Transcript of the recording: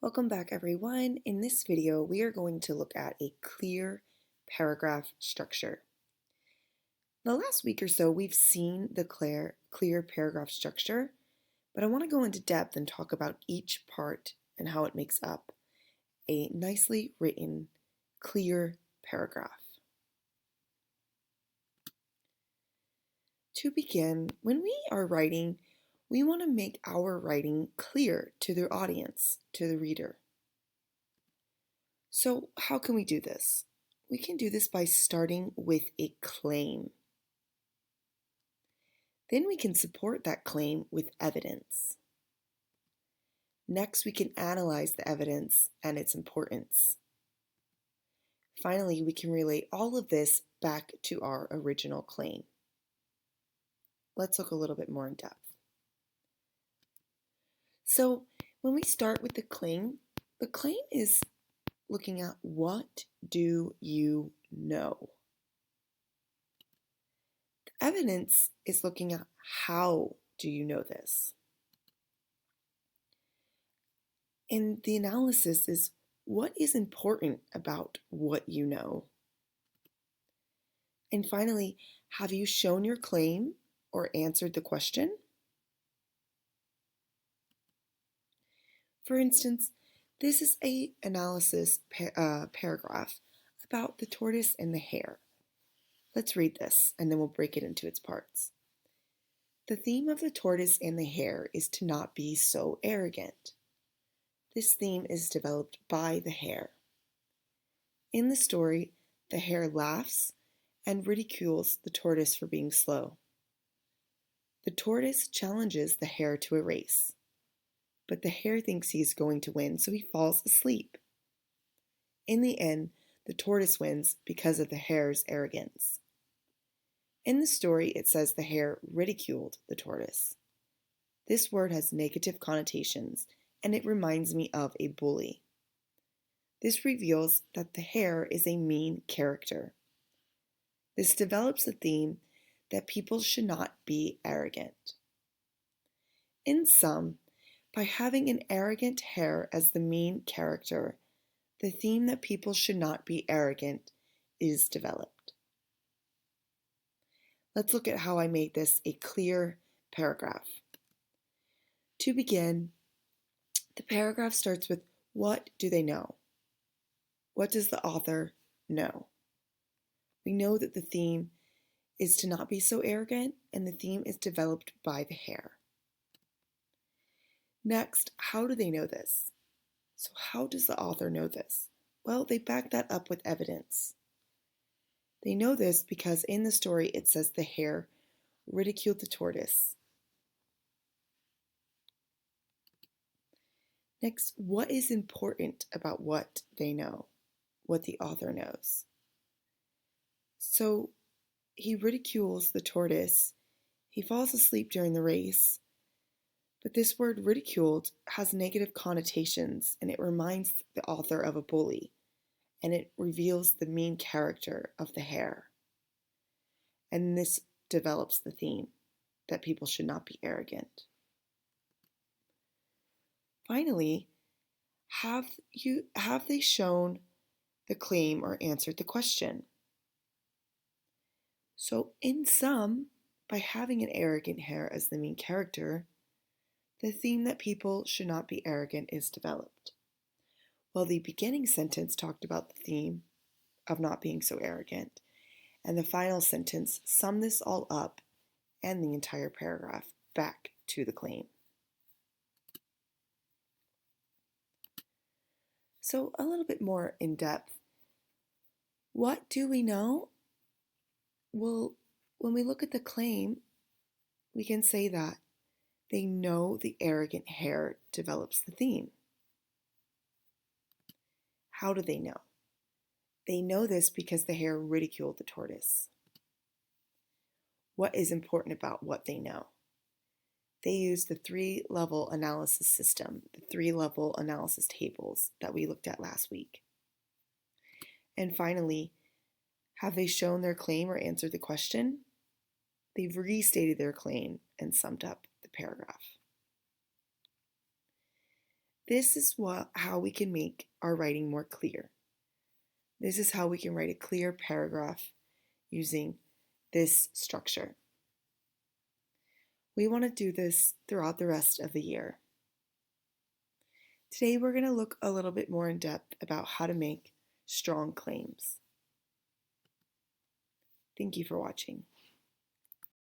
Welcome back, everyone. In this video, we are going to look at a clear paragraph structure. The last week or so, we've seen the clear paragraph structure, but I want to go into depth and talk about each part and how it makes up a nicely written, clear paragraph. To begin, when we are writing, we want to make our writing clear to the audience, to the reader. So how can we do this? We can do this by starting with a claim. Then we can support that claim with evidence. Next, we can analyze the evidence and its importance. Finally, we can relate all of this back to our original claim. Let's look a little bit more in depth. So when we start with the claim is looking at what do you know? The evidence is looking at how do you know this? And the analysis is what is important about what you know? And finally, have you shown your claim or answered the question? For instance, this is an analysis paragraph about the tortoise and the hare. Let's read this and then we'll break it into its parts. The theme of the tortoise and the hare is to not be so arrogant. This theme is developed by the hare. In the story, the hare laughs and ridicules the tortoise for being slow. The tortoise challenges the hare to a race, but the hare thinks he is going to win, so he falls asleep. In the end, the tortoise wins because of the hare's arrogance. In the story, it says the hare ridiculed the tortoise. This word has negative connotations, and it reminds me of a bully. This reveals that the hare is a mean character. This develops the theme that people should not be arrogant. In sum, by having an arrogant hare as the main character, the theme that people should not be arrogant is developed. Let's look at how I made this a clear paragraph. To begin, the paragraph starts with what do they know? What does the author know? We know that the theme is to not be so arrogant, and the theme is developed by the hare. Next, how do they know this? So how does the author know this? Well, they back that up with evidence. They know this because in the story it says the hare ridiculed the tortoise. Next, what is important about what they know, what the author knows? So he ridicules the tortoise. He falls asleep during the race. But this word ridiculed has negative connotations, and it reminds the author of a bully, and it reveals the mean character of the hare. And this develops the theme that people should not be arrogant. Finally, have they shown the claim or answered the question? So in sum, by having an arrogant hare as the main character, the theme that people should not be arrogant is developed. Well, the beginning sentence talked about the theme of not being so arrogant, and the final sentence summed this all up and the entire paragraph back to the claim. So a little bit more in depth. What do we know? Well, when we look at the claim, we can say that they know the arrogant hare develops the theme. How do they know? They know this because the hare ridiculed the tortoise. What is important about what they know? They use the three-level analysis system, the three-level analysis tables that we looked at last week. And finally, have they shown their claim or answered the question? They've restated their claim and summed up the paragraph. This is how we can make our writing more clear. This is how we can write a clear paragraph using this structure. We want to do this throughout the rest of the year. Today we're going to look a little bit more in depth about how to make strong claims. Thank you for watching.